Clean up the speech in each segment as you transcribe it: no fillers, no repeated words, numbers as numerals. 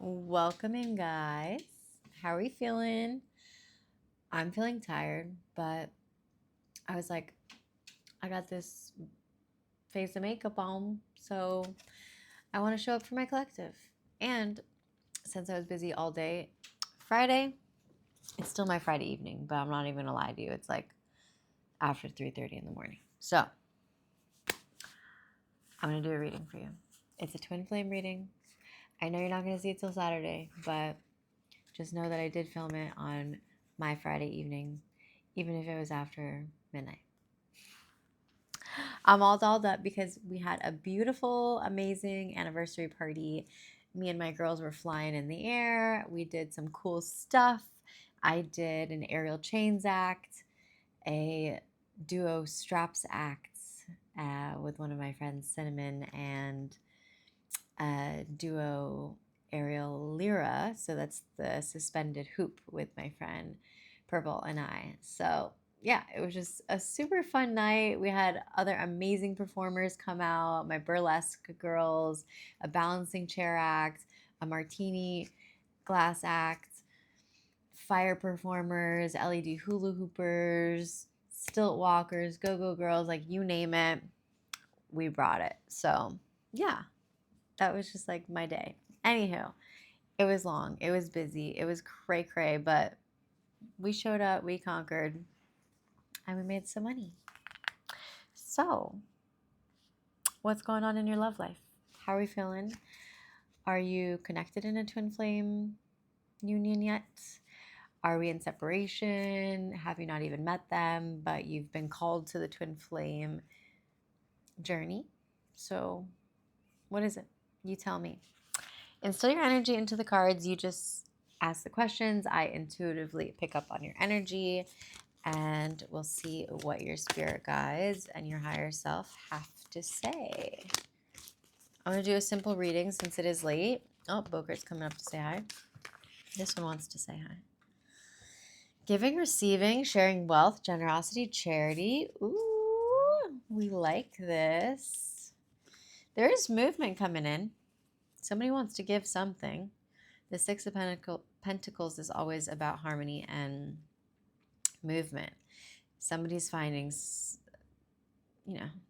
Welcome in, guys. How are we feeling? I'm feeling tired, but I was like, I got this face of makeup on, so I want to show up for my collective. And since I was busy all day, Friday, it's still my Friday evening, but I'm not even gonna lie to you. It's like after 3:30 in the morning. So I'm gonna do a reading for you. It's a twin flame reading. I know you're not gonna see it till Saturday, but just know that I did film it on my Friday evening, even if it was after midnight. I'm all dolled up because we had a beautiful, amazing anniversary party. Me and my girls were flying in the air. We did some cool stuff. I did an aerial chains act, a duo straps act with one of my friends, Cinnamon, and a duo aerial lyra. So that's the suspended hoop with my friend Purple and I. So yeah, it was just a super fun night. We had other amazing performers come out, my burlesque girls, a balancing chair act, a martini glass act, fire performers, LED hula hoopers, stilt walkers, go-go girls, like you name it, we brought it. So yeah, that was just like my day. Anywho, it was long, it was busy, it was cray cray, but we showed up, we conquered, and we made some money. So, what's going on in your love life? How are we feeling? Are you connected in a twin flame union yet? Are we in separation? Have you not even met them, but you've been called to the twin flame journey? So, what is it? You tell me. Instill your energy into the cards. You just ask the questions. I intuitively pick up on your energy, and we'll see what your spirit guides and your higher self have to say. I'm going to do a simple reading since it is late. Oh, Bokert's coming up to say hi. This one wants to say hi. Giving, receiving, sharing wealth, generosity, charity. Ooh, we like this. There is movement coming in. Somebody wants to give something. The Six of Pentacles is always about harmony and movement. Somebody's finding,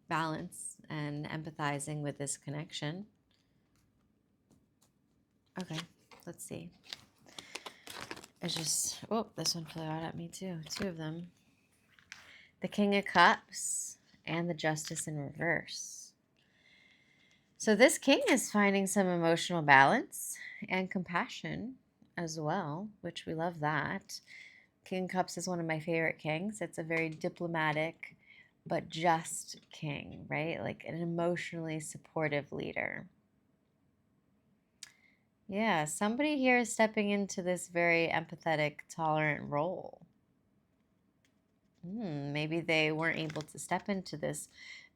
balance and empathizing with this connection. Okay, let's see. It's just, this one flew out at me too. Two of them. The King of Cups and the Justice in reverse. So this king is finding some emotional balance and compassion as well, which we love that. King of Cups is one of my favorite kings. It's a very diplomatic but just king, right? Like an emotionally supportive leader. Yeah, somebody here is stepping into this very empathetic, tolerant role. Maybe they weren't able to step into this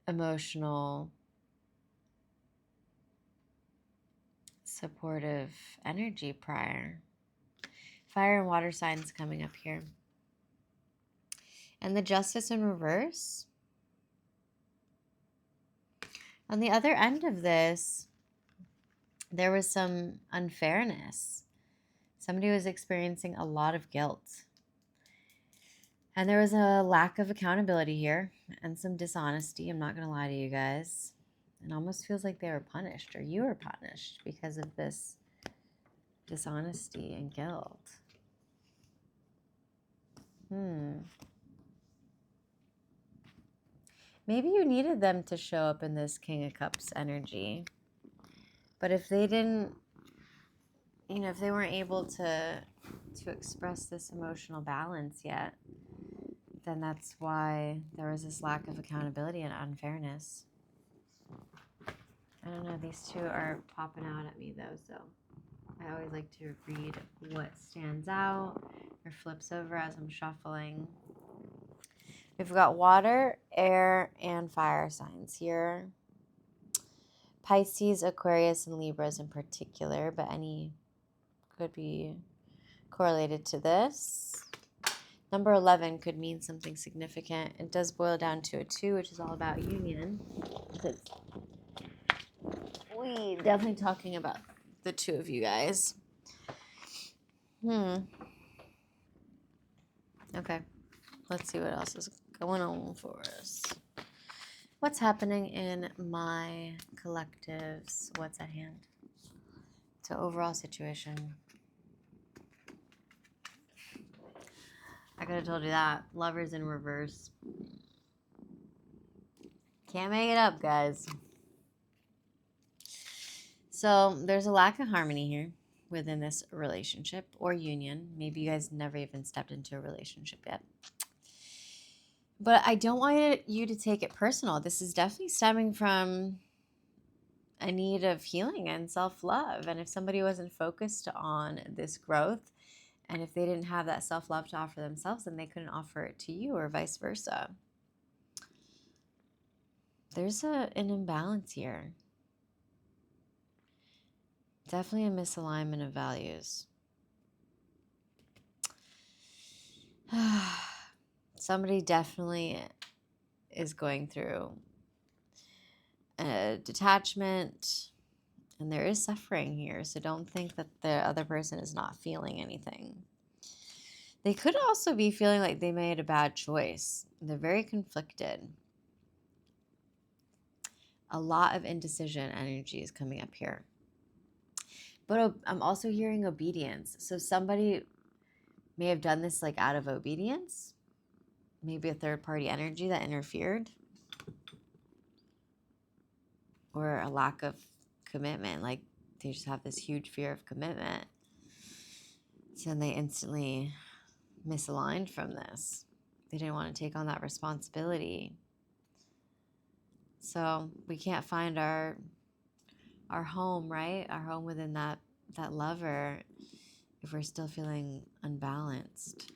emotional, supportive energy prior. Fire and water signs coming up here. And the Justice in reverse. On the other end of this, there was some unfairness. Somebody was experiencing a lot of guilt. And there was a lack of accountability here and some dishonesty. I'm not going to lie to you guys. It almost feels like they were punished or you were punished because of this dishonesty and guilt. Maybe you needed them to show up in this King of Cups energy. But if they didn't, if they weren't able to express this emotional balance yet, then that's why there was this lack of accountability and unfairness. I don't know, these two are popping out at me though, so I always like to read what stands out or flips over as I'm shuffling. We've got water, air, and fire signs here. Pisces, Aquarius, and Libras in particular, but any could be correlated to this. Number 11 could mean something significant. It does boil down to a 2, which is all about union. We definitely talking about the two of you guys. Okay. Let's see what else is going on for us. What's happening in my collectives? What's at hand? So overall situation. I could have told you that. Lovers in reverse. Can't make it up, guys. So there's a lack of harmony here within this relationship or union. Maybe you guys never even stepped into a relationship yet. But I don't want you to take it personal. This is definitely stemming from a need of healing and self-love. And if somebody wasn't focused on this growth, and if they didn't have that self-love to offer themselves, then they couldn't offer it to you, or vice versa. There's an imbalance here. Definitely a misalignment of values. Somebody definitely is going through a detachment, and there is suffering here. So don't think that the other person is not feeling anything. They could also be feeling like they made a bad choice. They're very conflicted. A lot of indecision energy is coming up here. But I'm also hearing obedience. So somebody may have done this like out of obedience. Maybe a third party energy that interfered. Or a lack of commitment. Like they just have this huge fear of commitment. So then they instantly misaligned from this. They didn't want to take on that responsibility. So we can't find our home, right? Our home within that lover if we're still feeling unbalanced.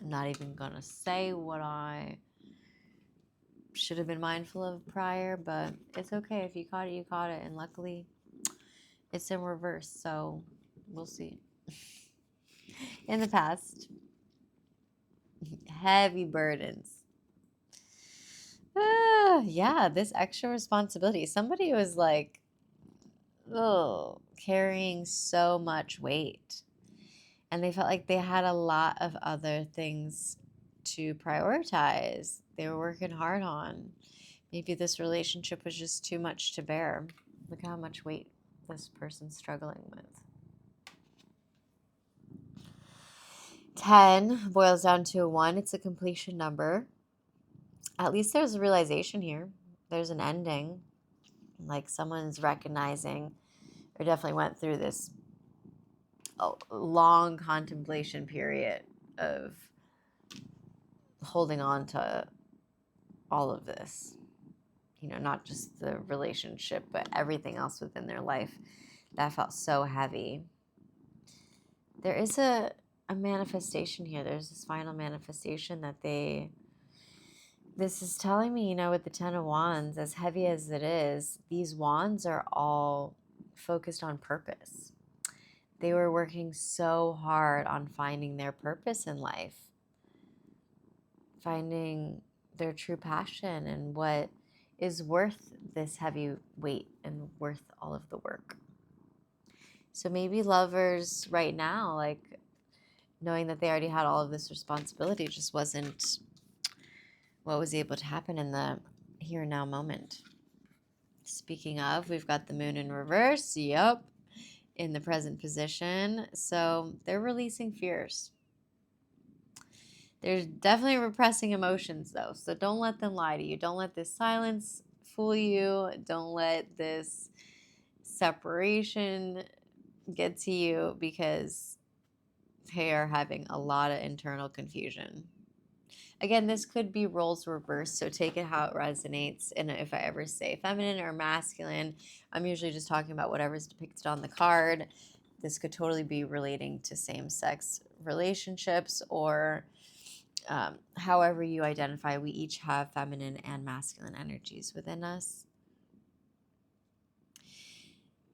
I'm not even going to say what I should have been mindful of prior, but it's okay. If you caught it, you caught it. And luckily, it's in reverse, so we'll see. In the past, heavy burdens. Yeah, this extra responsibility. Somebody was like, oh, carrying so much weight. And they felt like they had a lot of other things to prioritize. They were working hard on. Maybe this relationship was just too much to bear. Look how much weight this person's struggling with. 10 boils down to a 1. It's a completion number. At least there's a realization here. There's an ending. Like someone's recognizing, or definitely went through this long contemplation period of holding on to all of this. You know, not just the relationship, but everything else within their life that felt so heavy. There is a manifestation here. There's this final manifestation that this is telling me, you know, with the 10 of Wands, as heavy as it is, these wands are all focused on purpose. They were working so hard on finding their purpose in life, finding their true passion and what is worth this heavy weight and worth all of the work. So maybe lovers right now, like knowing that they already had all of this responsibility, just wasn't what was able to happen in the here and now moment. Speaking of, we've got the moon in reverse. Yep. In the present position. So they're releasing fears. They're definitely repressing emotions though. So don't let them lie to you. Don't let this silence fool you. Don't let this separation get to you, because they are having a lot of internal confusion. Again, this could be roles reversed, so take it how it resonates. And if I ever say feminine or masculine, I'm usually just talking about whatever's depicted on the card. This could totally be relating to same-sex relationships or however you identify. We each have feminine and masculine energies within us.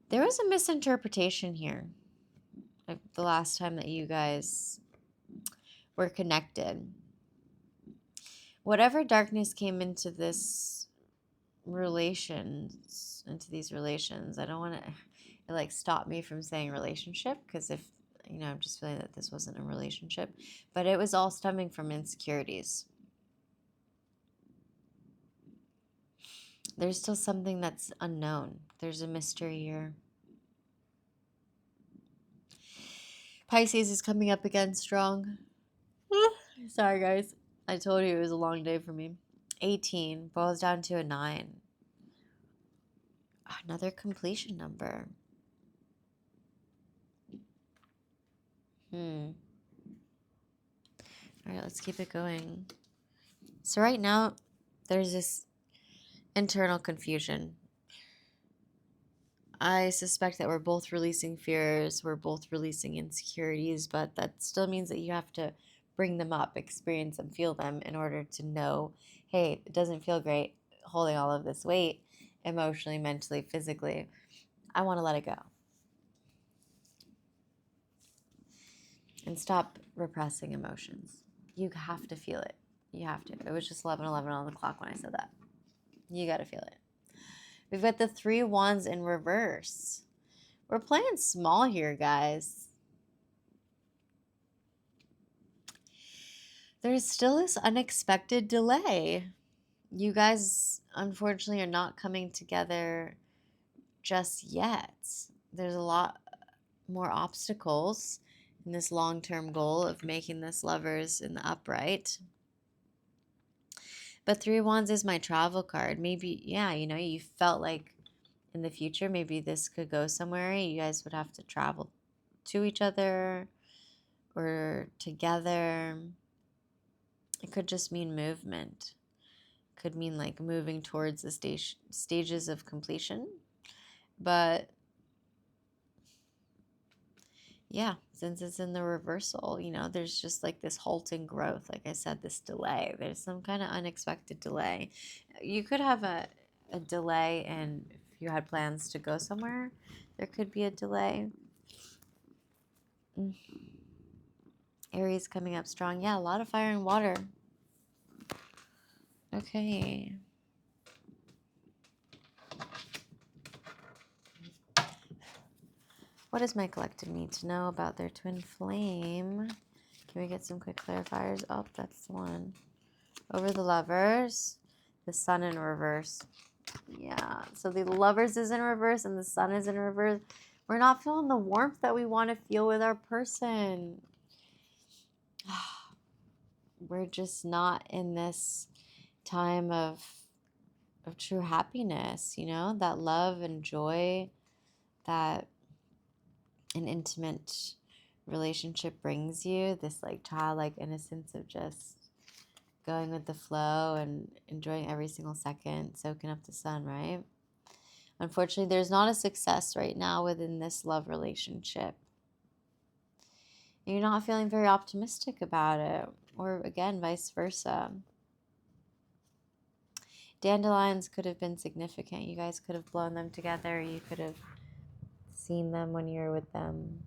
There was a misinterpretation here the last time that you guys were connected. Whatever darkness came into this into these relations. I don't want to like stop me from saying relationship, because if I'm just feeling that this wasn't a relationship, but it was all stemming from insecurities. There's still something that's unknown. There's a mystery here. Pisces is coming up again strong. Sorry, guys. I told you it was a long day for me. 18 boils down to a 9. Another completion number. All right, let's keep it going. So right now, there's this internal confusion. I suspect that we're both releasing fears, we're both releasing insecurities, but that still means that you have to bring them up, experience them, feel them in order to know, hey, it doesn't feel great holding all of this weight emotionally, mentally, physically. I want to let it go. And stop repressing emotions. You have to feel it. You have to. It was just 11:11 on the clock when I said that. You got to feel it. We've got the 3 wands in reverse. We're playing small here, guys. There's still this unexpected delay. You guys, unfortunately, are not coming together just yet. There's a lot more obstacles in this long-term goal of making this lovers in the upright. But 3 wands is my travel card. Maybe, yeah, you felt like in the future, maybe this could go somewhere. You guys would have to travel to each other or together. It could just mean movement. It could mean like moving towards the stages of completion. But yeah, since it's in the reversal, there's just like this halting growth. Like I said, this delay. There's some kind of unexpected delay. You could have a delay, and if you had plans to go somewhere, there could be a delay. Aries coming up strong. Yeah, a lot of fire and water. Okay. What does my collective need to know about their twin flame? Can we get some quick clarifiers? Oh, that's the one. Over the lovers. The sun in reverse. Yeah, so the lovers is in reverse and the sun is in reverse. We're not feeling the warmth that we want to feel with our person. We're just not in this time of true happiness, that love and joy that an intimate relationship brings you, this like childlike innocence of just going with the flow and enjoying every single second, soaking up the sun, right? Unfortunately, there's not a success right now within this love relationship. You're not feeling very optimistic about it, or again, vice versa. Dandelions could have been significant. You guys could have blown them together. You could have seen them when you were with them.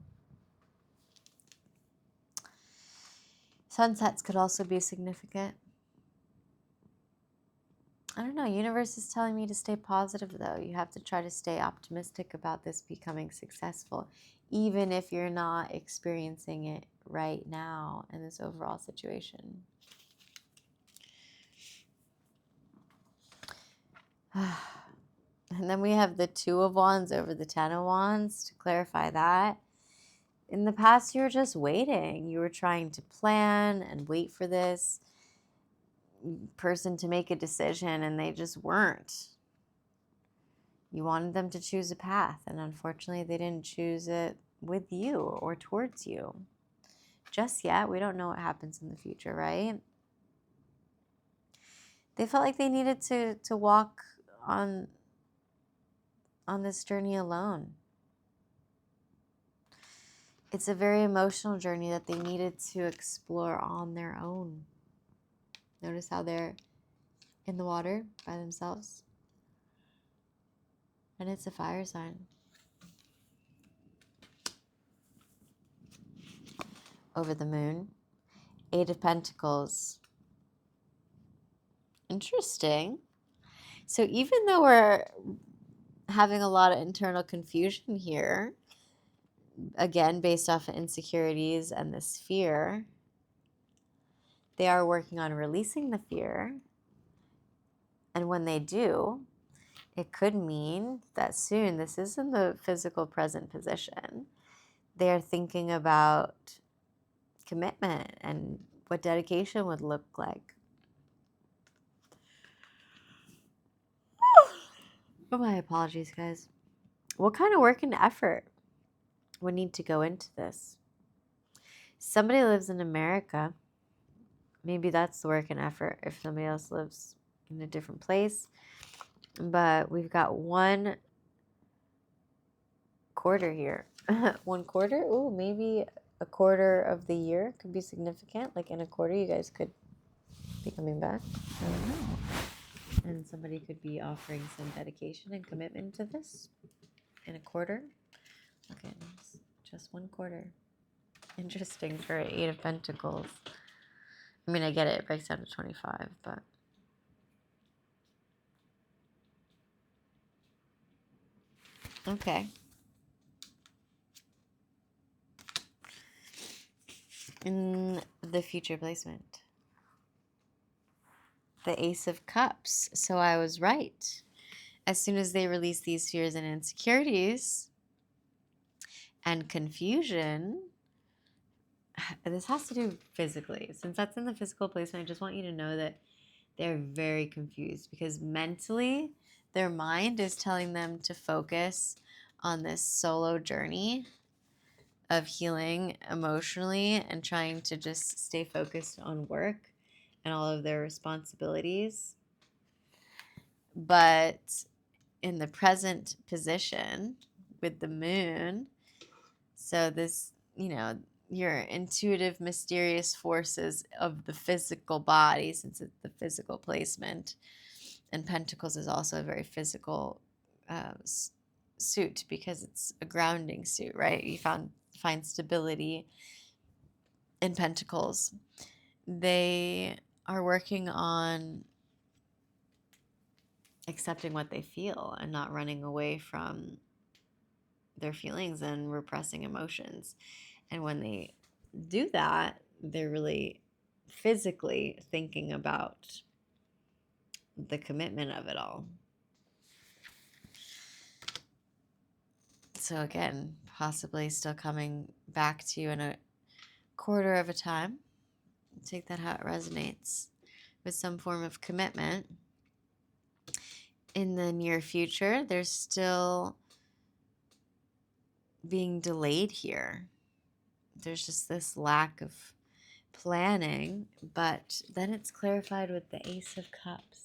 Sunsets could also be significant. I don't know. Universe is telling me to stay positive, though. You have to try to stay optimistic about this becoming successful, even if you're not experiencing it right now in this overall situation. And then we have the 2 of Wands over the 10 of Wands. To clarify that, in the past, you were just waiting. You were trying to plan and wait for this person to make a decision, and they just weren't. You wanted them to choose a path, and unfortunately, they didn't choose it with you or towards you. Just yet. We don't know what happens in the future, right? They felt like they needed to walk on this journey alone. It's a very emotional journey that they needed to explore on their own. Notice how they're in the water by themselves. And it's a fire sign. Over the moon. 8 of Pentacles. Interesting. So even though we're having a lot of internal confusion here, again, based off of insecurities and this fear, they are working on releasing the fear. And when they do, it could mean that soon, this is in the physical present position, they're thinking about commitment and what dedication would look like. Oh, my apologies, guys. What kind of work and effort would need to go into this? Somebody lives in America. Maybe that's the work and effort if somebody else lives in a different place. But we've got 1 quarter here. 1 quarter? Ooh, maybe a quarter of the year could be significant. Like in a quarter, you guys could be coming back. I don't know. And somebody could be offering some dedication and commitment to this in a quarter. Okay, just 1 quarter. Interesting for 8 of Pentacles. I mean, I get it. It breaks down to 25, but... Okay. In the future placement, the Ace of Cups. So I was right. As soon as they release these fears and insecurities and confusion, this has to do physically. Since that's in the physical placement, I just want you to know that they're very confused because mentally their mind is telling them to focus on this solo journey of healing emotionally and trying to just stay focused on work and all of their responsibilities. But in the present position with the moon, so this, your intuitive, mysterious forces of the physical body, since it's the physical placement, and Pentacles is also a very physical suit because it's a grounding suit, right? You find stability in Pentacles. They are working on accepting what they feel and not running away from their feelings and repressing emotions. And when they do that, they're really physically thinking about the commitment of it all. So again, possibly still coming back to you in a quarter of a time. Take that how it resonates, with some form of commitment. In the near future, there's still being delayed here. There's just this lack of planning, but then it's clarified with the Ace of Cups.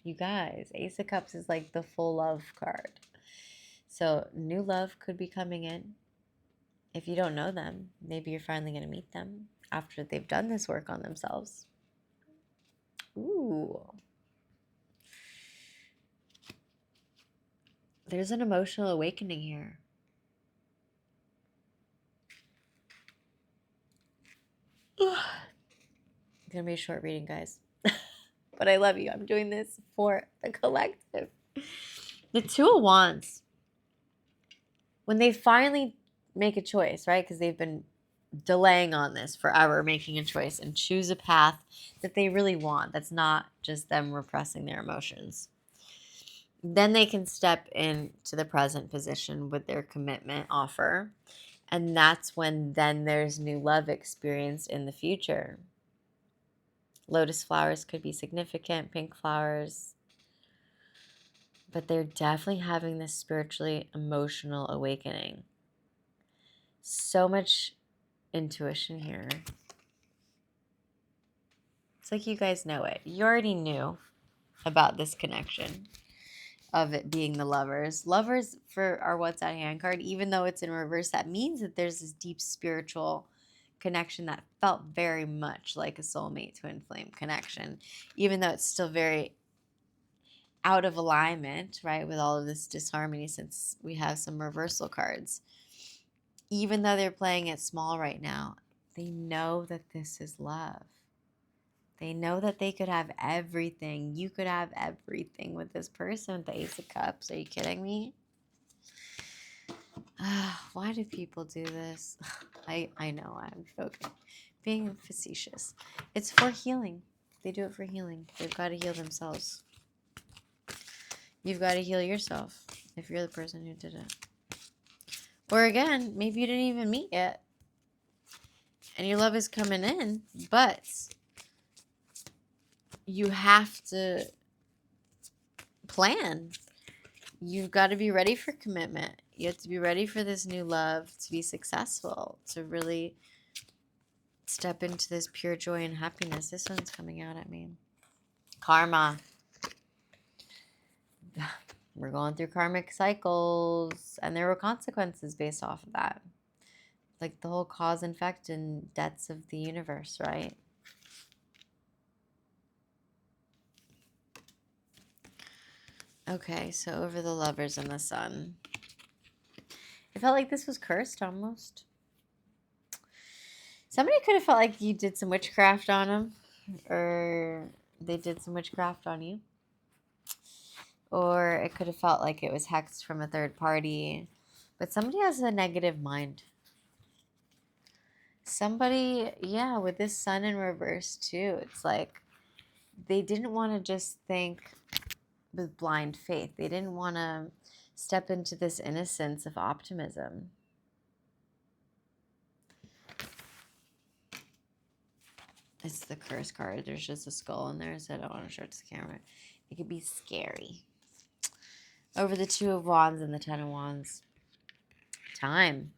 You guys, Ace of Cups is like the full love card. So new love could be coming in. If you don't know them, maybe you're finally going to meet them after they've done this work on themselves. Ooh. There's an emotional awakening here. It's going to be a short reading, guys. But I love you. I'm doing this for the collective. The Two of Wands. When they finally make a choice, right? Because they've been delaying on this forever, making a choice and choose a path that they really want. That's not just them repressing their emotions. Then they can step into the present position with their commitment offer. And that's when then there's new love experienced in the future. Lotus flowers could be significant, pink flowers. But they're definitely having this spiritually emotional awakening. So much intuition here. It's like you guys know it. You already knew about this connection of it being the lovers. Lovers for our What's at Hand card, even though it's in reverse, that means that there's this deep spiritual connection that felt very much like a soulmate twin flame connection, even though it's still very out of alignment, right, with all of this disharmony since we have some reversal cards. Even though they're playing it small right now, they know that this is love. They know that they could have everything. You could have everything with this person with the Ace of Cups. Are you kidding me? Why do people do this? I know, I'm joking. Being facetious. It's for healing. They do it for healing. They've got to heal themselves. You've got to heal yourself if you're the person who did it. Or again, maybe you didn't even meet yet. And your love is coming in, but you have to plan. You've got to be ready for commitment. You have to be ready for this new love to be successful, to really step into this pure joy and happiness. This one's coming out at me. Karma. We're going through karmic cycles, and there were consequences based off of that. Like the whole cause and effect and debts of the universe, right? Okay, so over the Lovers and the Sun. It felt like this was cursed almost. Somebody could have felt like you did some witchcraft on them, or they did some witchcraft on you. Or it could have felt like it was hexed from a third party. But somebody has a negative mind. Somebody, yeah, with this Sun in reverse too. It's like they didn't want to just think with blind faith. They didn't want to step into this innocence of optimism. It's the curse card. There's just a skull in there, so I don't want to show it to the camera. It could be scary. Over the Two of Wands and the Ten of Wands. Time.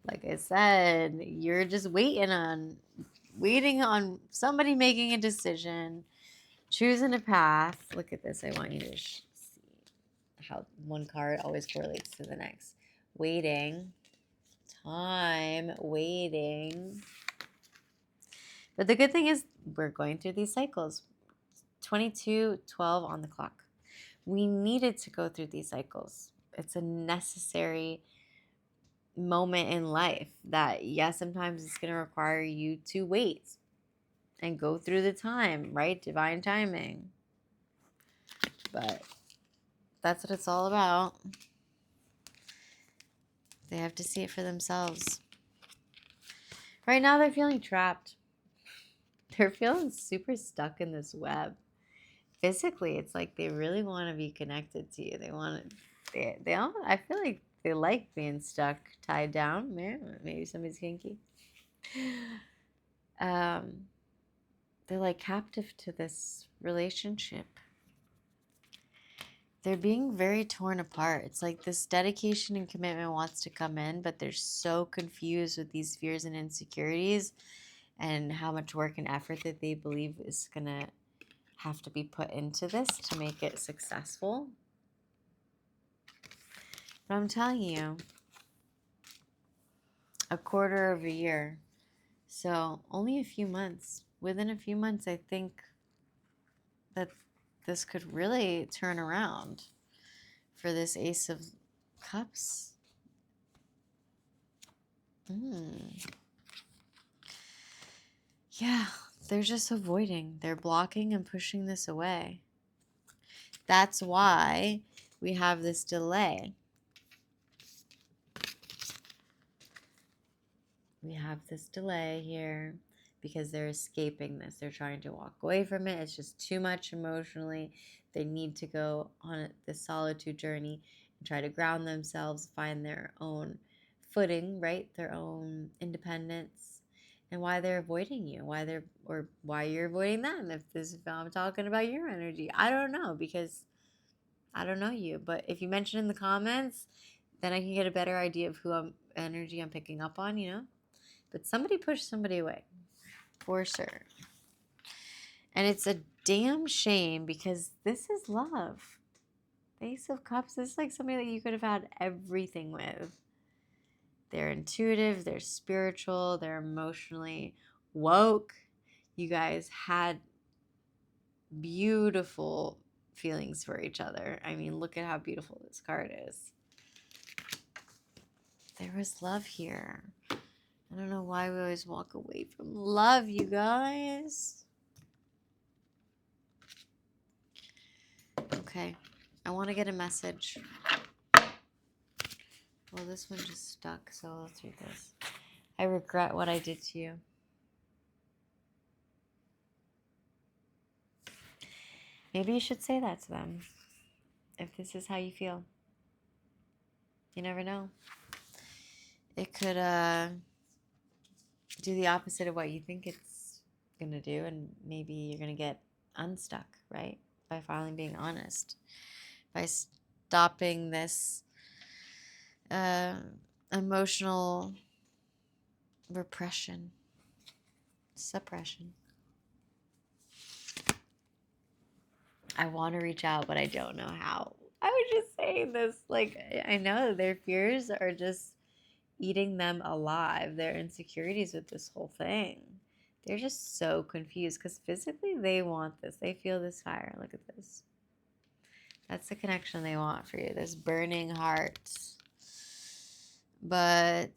Like I said, you're just waiting on somebody making a decision, choosing a path. Look at this. I want you to see how one card always correlates to the next. Waiting. Time. Waiting. But the good thing is we're going through these cycles. 22:12 on the clock. We needed to go through these cycles. It's a necessary moment in life that, yes, sometimes it's going to require you to wait and go through the time, right? Divine timing. But that's what it's all about. They have to see it for themselves. Right now, they're feeling trapped. They're feeling super stuck in this web. Physically, it's like they really want to be connected to you. They want to, they all, I feel like they like being stuck, tied down. Maybe somebody's kinky. They're like captive to this relationship. They're being very torn apart. It's like this dedication and commitment wants to come in, but they're so confused with these fears and insecurities and how much work and effort that they believe is going to have to be put into this to make it successful. But I'm telling you, a quarter of a year. So only a few months. Within a few months, I think that this could really turn around for this Ace of Cups. Yeah, they're just avoiding. They're blocking and pushing this away. That's why we have this delay. We have this delay here because they're escaping this. They're trying to walk away from it. It's just too much emotionally. They need to go on this solitude journey and try to ground themselves, find their own footing, right? Their own independence, and why they're avoiding you, why you're avoiding them. If I'm talking about your energy, I don't know, because I don't know you. But if you mention in the comments, then I can get a better idea of who energy I'm picking up on, you know? But somebody pushed somebody away, for sure. And it's a damn shame because this is love. The Ace of Cups is like somebody that you could have had everything with. They're intuitive, they're spiritual, they're emotionally woke. You guys had beautiful feelings for each other. I mean, look at how beautiful this card is. There was love here. I don't know why we always walk away from love, you guys. Okay. I want to get a message. Well, this one just stuck, so let's read this. I regret what I did to you. Maybe you should say that to them. If this is how you feel. You never know. It could do the opposite of what you think it's going to do, and maybe you're going to get unstuck, right? By finally being honest. By stopping this emotional repression, suppression. I want to reach out, but I don't know how. I was just saying this, like, I know their fears are just eating them alive, their insecurities with this whole thing. They're just so confused because physically they want this. They feel this fire. Look at this. That's the connection they want for you, this burning heart. But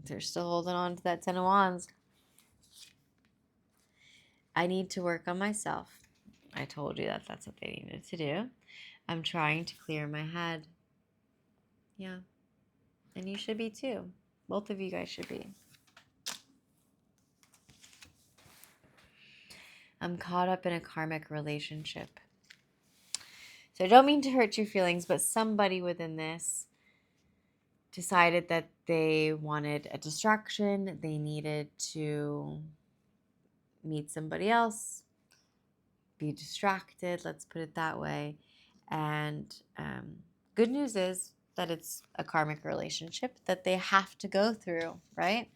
they're still holding on to that 10 of Wands. I need to work on myself. I told you that that's what they needed to do. I'm trying to clear my head. Yeah. And you should be too. Both of you guys should be. I'm caught up in a karmic relationship. So I don't mean to hurt your feelings, but somebody within this decided that they wanted a distraction. They needed to meet somebody else, be distracted, let's put it that way. And good news is that it's a karmic relationship that they have to go through, right?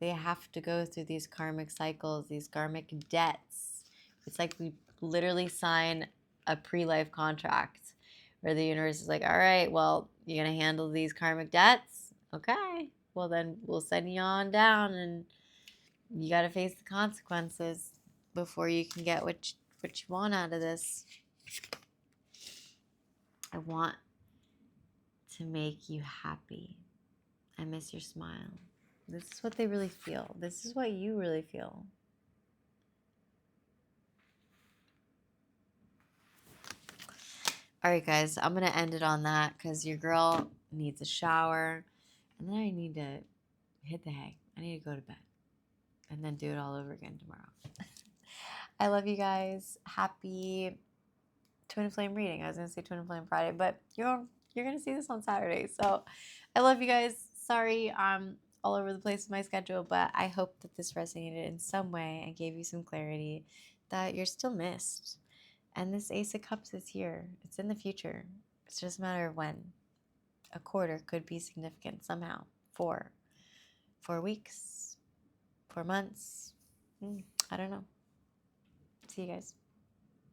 They have to go through these karmic cycles, these karmic debts. It's like we literally sign a pre-life contract where the universe is like, all right, well, you're going to handle these karmic debts? Okay. Well, then we'll send you on down and you got to face the consequences before you can get what you want out of this. I want to make you happy. I miss your smile. This is what they really feel. This is what you really feel. All right, guys, I'm going to end it on that because your girl needs a shower. And then I need to hit the hay. I need to go to bed. And then do it all over again tomorrow. I love you guys. Happy Twin Flame reading. I was going to say Twin Flame Friday, but you're going to see this on Saturday. So I love you guys. Sorry I'm all over the place with my schedule, but I hope that this resonated in some way and gave you some clarity that you're still missed. And this Ace of Cups is here. It's in the future. It's just a matter of when. A quarter could be significant somehow. 4 weeks, 4 months. I don't know. See you guys.